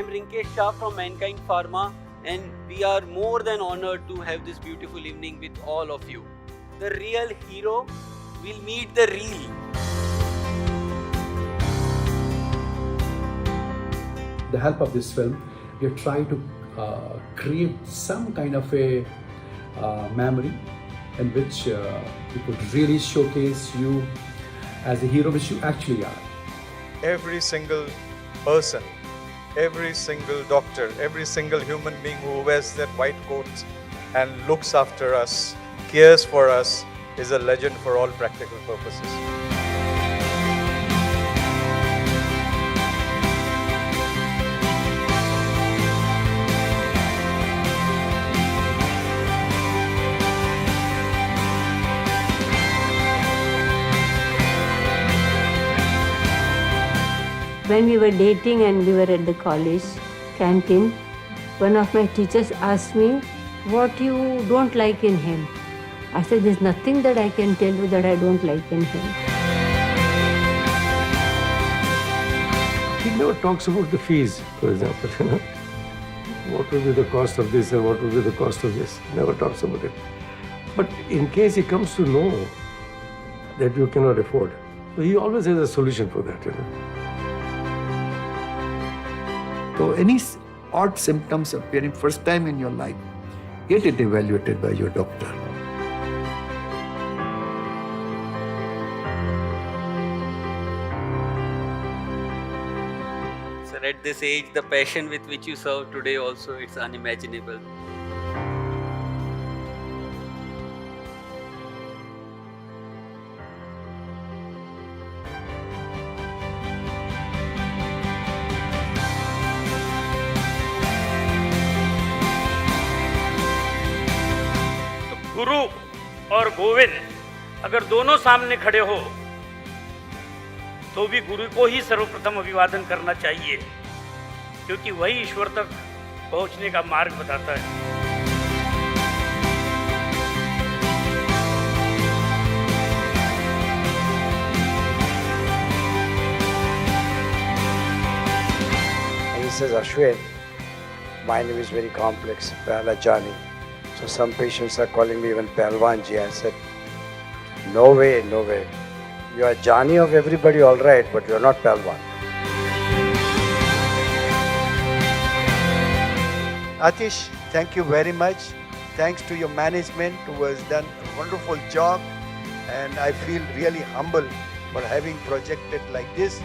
Rinkesh Shah from Mankind Pharma, and we are more than honored to have this beautiful evening with all of you. The real hero will meet the real. The help of this film, we are trying to create some kind of a memory in which we could really showcase you as the hero which you actually are. Every single person, every single doctor, every single human being who wears that white coat and looks after us, cares for us, is a legend for all practical purposes. When we were dating and we were at the college canteen, one of my teachers asked me, what you don't like in him? I said, there's nothing that I can tell you that I don't like in him. He never talks about the fees, for example. What will be the cost of this and what will be the cost of this? Never talks about it. But in case he comes to know that you cannot afford, so he always has a solution for that. So any odd symptoms appearing first time in your life, get it evaluated by your doctor. Sir, at this age, the passion with which you serve today also, it's unimaginable. गुरु और गोविंद अगर दोनों सामने खड़े हो तो भी गुरु को ही सर्वप्रथम अभिवादन करना चाहिए, क्योंकि वही ईश्वर तक पहुंचने का मार्ग बताता है। This is Ashwin. My name is very complex, Pahlajani. So some patients are calling me even Pahlajani. I said, no way, no way. You are Jani of everybody, all right, but you are not Pahlajani. Atish, thank you very much. Thanks to your management who has done a wonderful job, and I feel really humble for having projected like this.